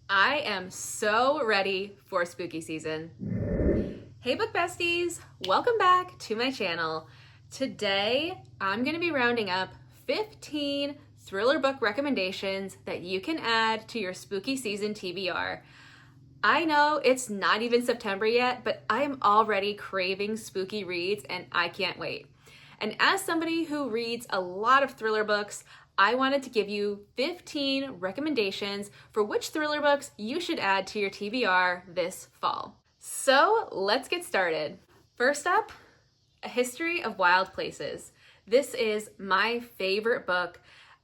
I am so ready for spooky season. Hey book besties, welcome back to my channel. Today, I'm gonna be rounding up 15 thriller book recommendations that you can add to your spooky season TBR. I know it's not even September yet, but I am already craving spooky reads and I can't wait. And as somebody who reads a lot of thriller books, I wanted to give you 15 recommendations for which thriller books you should add to your TBR this fall. So let's get started. First up, A History of Wild Places. This is my favorite book.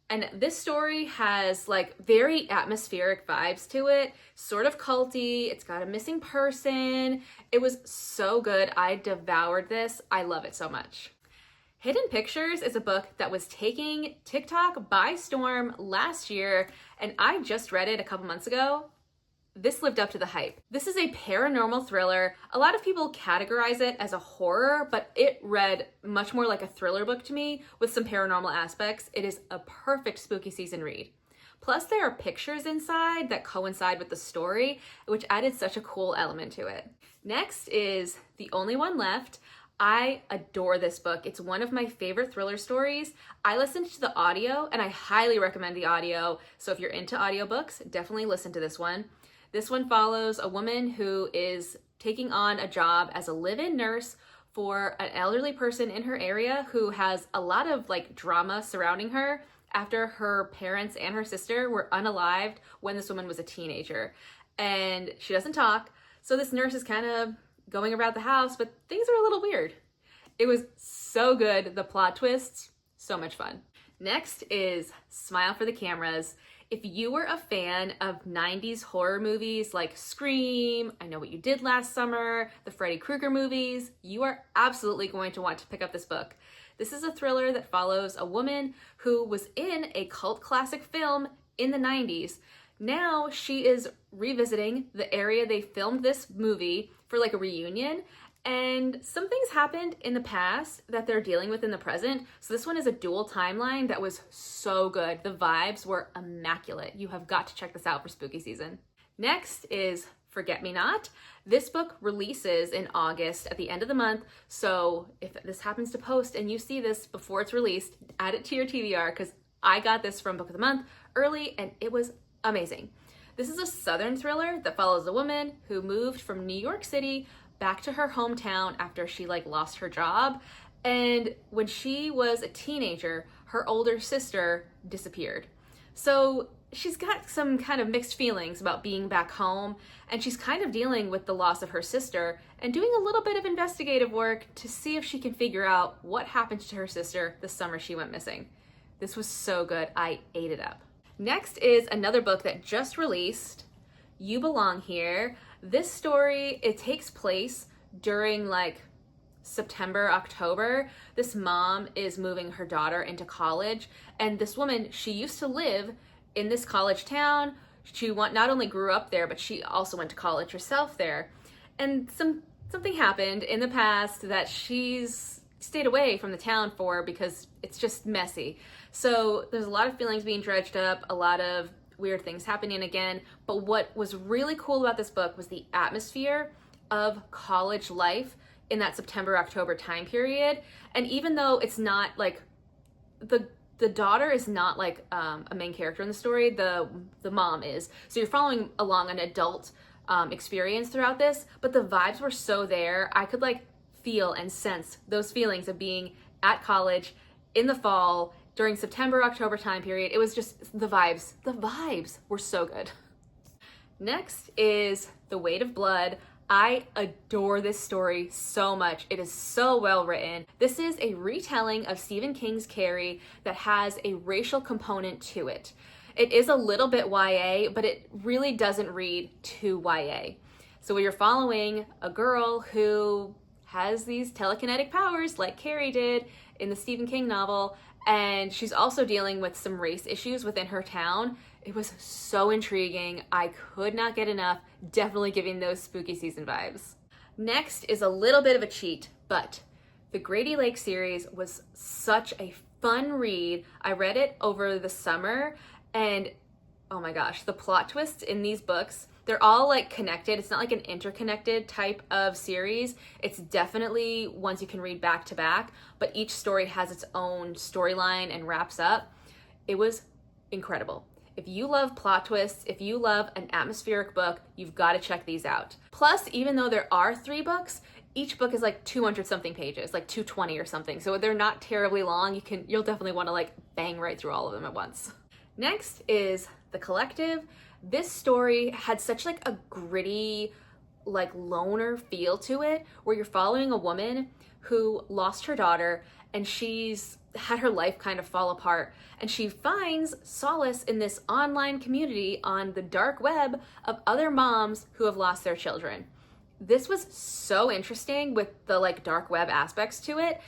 And this story has like very atmospheric vibes to it, sort of culty. It's got a missing person. It was so good. I devoured this. I love it so much. Hidden Pictures is a book that was taking TikTok by storm last year, and I just read it a couple months ago. This lived up to the hype. This is a paranormal thriller. A lot of people categorize it as a horror, but it read much more like a thriller book to me with some paranormal aspects. It is a perfect spooky season read. Plus, there are pictures inside that coincide with the story, which added such a cool element to it. Next is The Only One Left. I adore this book. It's one of my favorite thriller stories. I listened to the audio and I highly recommend the audio. So if you're into audiobooks, definitely listen to this one. This one follows a woman who is taking on a job as a live-in nurse for an elderly person in her area who has a lot of like drama surrounding her after her parents and her sister were unalived when this woman was a teenager. And she doesn't talk. So this nurse is kind of going around the house, but things are a little weird. It was so good. The plot twists, so much fun. Next is Smile for the Cameras. If you were a fan of 90s horror movies like Scream, I Know What You Did Last Summer, the Freddy Krueger movies, you are absolutely going to want to pick up this book. This is a thriller that follows a woman who was in a cult classic film in the 90s. Now she is revisiting the area they filmed this movie for like a reunion, and some things happened in the past that they're dealing with in the present. So this one is a dual timeline that was so good. The vibes were immaculate. You have got to check this out for spooky season. Next is Forget Me Not. This book releases in August at the end of the month. So if this happens to post and you see this before it's released, add it to your TBR because I got this from Book of the Month early and it was amazing. This is a southern thriller that follows a woman who moved from New York City back to her hometown after she lost her job. And when she was a teenager, her older sister disappeared. So she's got some kind of mixed feelings about being back home, and she's kind of dealing with the loss of her sister and doing a little bit of investigative work to see if she can figure out what happened to her sister the summer she went missing. This was so good. I ate it up. Next is another book that just released, You Belong Here. This story, it takes place during September, October. This mom is moving her daughter into college, and this woman, she used to live in this college town. She not only grew up there, but she also went to college herself there. And something happened in the past that she's stayed away from the town for because it's just messy. So there's a lot of feelings being dredged up, a lot of weird things happening again. But what was really cool about this book was the atmosphere of college life in that September, October time period. And even though it's not the daughter is not a main character in the story, the mom is. So you're following along an adult experience throughout this, but the vibes were so there. I could feel and sense those feelings of being at college in the fall during September, October time period. It was just the vibes. The vibes were so good. Next is The Weight of Blood. I adore this story so much. It is so well written. This is a retelling of Stephen King's Carrie that has a racial component to it. It is a little bit YA, but it really doesn't read too YA. So you're following a girl who has these telekinetic powers like Carrie did in the Stephen King novel, and she's also dealing with some race issues within her town. It was so intriguing. I could not get enough. Definitely giving those spooky season vibes. Next is a little bit of a cheat, but the Grady Lake series was such a fun read. I read it over the summer, and oh my gosh, the plot twists in these books, they're all like connected. It's not like an interconnected type of series. It's definitely ones you can read back to back, but each story has its own storyline and wraps up. It was incredible. If you love plot twists, if you love an atmospheric book, you've got to check these out. Plus, even though there are 3 books, each book is like 200 something pages, like 220 or something. So they're not terribly long. You'll definitely want to like bang right through all of them at once. Next is The Collective. This story had such like a gritty, like loner feel to it, where you're following a woman who lost her daughter and she's had her life kind of fall apart, and she finds solace in this online community on the dark web of other moms who have lost their children. This was so interesting with the like dark web aspects to it,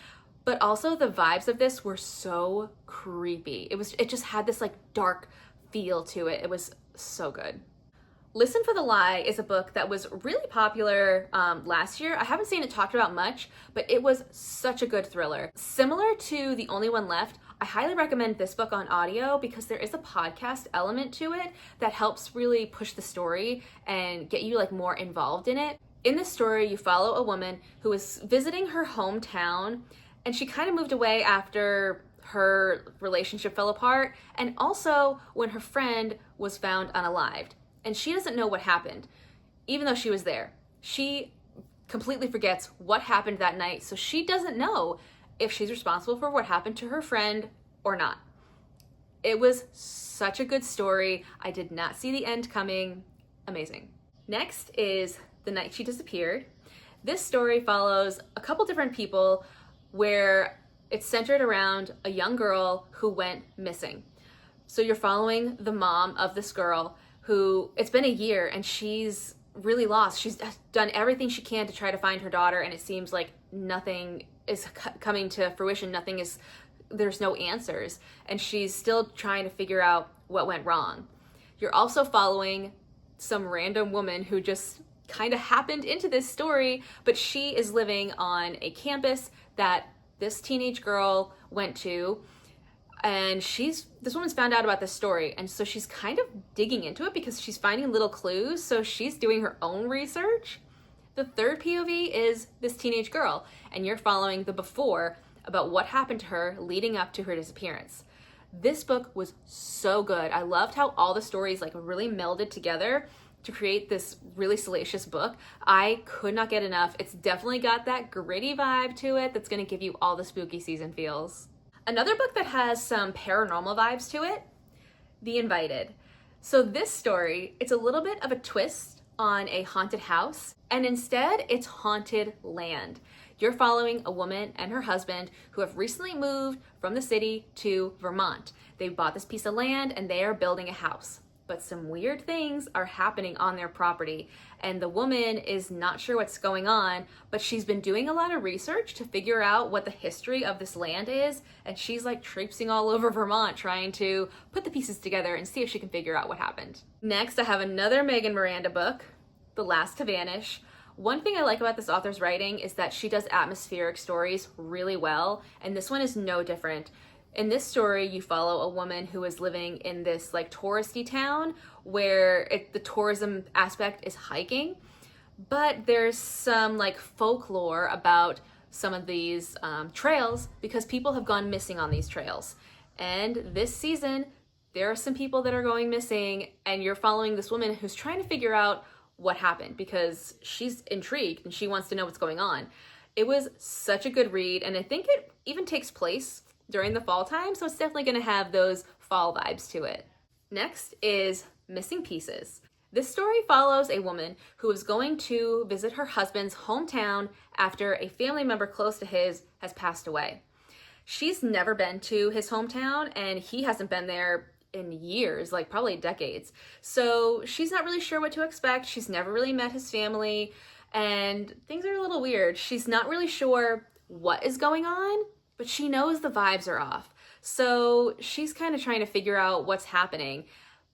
but also the vibes of this were so creepy. It just had this like dark feel to it. It was so good. Listen for the Lie is a book that was really popular last year. I haven't seen it talked about much, but it was such a good thriller. Similar to The Only One Left, I highly recommend this book on audio because there is a podcast element to it that helps really push the story and get you like more involved in it. In this story, you follow a woman who is visiting her hometown, and she kind of moved away after her relationship fell apart, and also when her friend was found unalived. And she doesn't know what happened, even though she was there. She completely forgets what happened that night, so she doesn't know if she's responsible for what happened to her friend or not. It was such a good story. I did not see the end coming. Amazing. Next is The Night She Disappeared. This story follows a couple different people where it's centered around a young girl who went missing. So you're following the mom of this girl who, it's been a year and she's really lost. She's done everything she can to try to find her daughter, and it seems like nothing is coming to fruition. There's no answers, and she's still trying to figure out what went wrong. You're also following some random woman who just kind of happened into this story, but she is living on a campus that this teenage girl went to, and this woman's found out about this story, and so she's kind of digging into it because she's finding little clues, so she's doing her own research. The third POV is this teenage girl, and you're following the before about what happened to her leading up to her disappearance. This book was so good. I loved how all the stories like really melded together to create this really salacious book. I could not get enough. It's definitely got that gritty vibe to it that's gonna give you all the spooky season feels. Another book that has some paranormal vibes to it, The Invited. So this story, it's a little bit of a twist on a haunted house, and instead it's haunted land. You're following a woman and her husband who have recently moved from the city to Vermont. They bought this piece of land and they are building a house. But some weird things are happening on their property, and the woman is not sure what's going on, but she's been doing a lot of research to figure out what the history of this land is, and she's like traipsing all over Vermont trying to put the pieces together and see if she can figure out what happened. Next, I have another Megan Miranda book, The Last to Vanish. One thing I like about this author's writing is that she does atmospheric stories really well, and this one is no different. In this story, you follow a woman who is living in this like touristy town where the tourism aspect is hiking, but there's some like folklore about some of these trails because people have gone missing on these trails. And this season, there are some people that are going missing, and you're following this woman who's trying to figure out what happened because she's intrigued and she wants to know what's going on. It was such a good read, and I think it even takes place during the fall time, so it's definitely going to have those fall vibes to it. Next is Missing Pieces. This story follows a woman who is going to visit her husband's hometown after a family member close to his has passed away. She's never been to his hometown, and he hasn't been there in years, like probably decades. So she's not really sure what to expect. She's never really met his family, and things are a little weird. She's not really sure what is going on, but she knows the vibes are off. So she's kind of trying to figure out what's happening.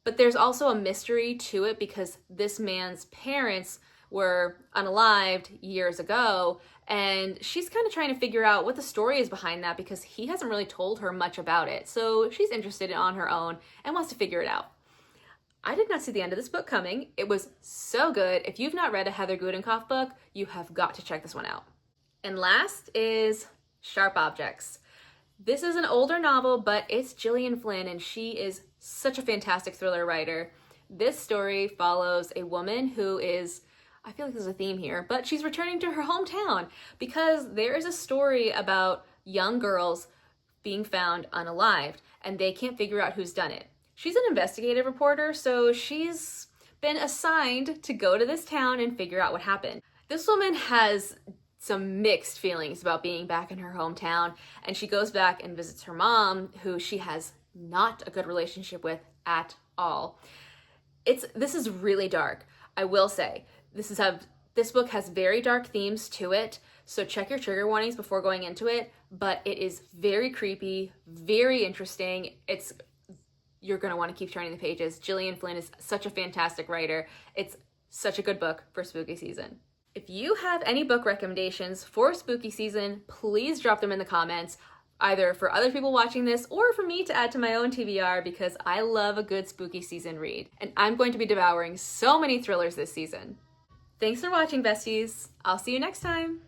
But there's also a mystery to it because this man's parents were unalived years ago, and she's kind of trying to figure out what the story is behind that because he hasn't really told her much about it. So she's interested on her own and wants to figure it out. I did not see the end of this book coming. It was so good. If you've not read a Heather Gudenkauf book, you have got to check this one out. And last is Sharp Objects. This is an older novel, but it's Gillian Flynn, and she is such a fantastic thriller writer. This story follows a woman who is, I feel like there's a theme here, but she's returning to her hometown because there is a story about young girls being found unalived, and they can't figure out who's done it. She's an investigative reporter, so she's been assigned to go to this town and figure out what happened. This woman has some mixed feelings about being back in her hometown, and she goes back and visits her mom, who she has not a good relationship with at all. This is really dark. I will say, this book has very dark themes to it, so check your trigger warnings before going into it, but it is very creepy, very interesting. You're gonna wanna keep turning the pages. Gillian Flynn is such a fantastic writer. It's such a good book for spooky season. If you have any book recommendations for spooky season, please drop them in the comments, either for other people watching this or for me to add to my own TBR, because I love a good spooky season read. And I'm going to be devouring so many thrillers this season. Thanks for watching, besties. I'll see you next time.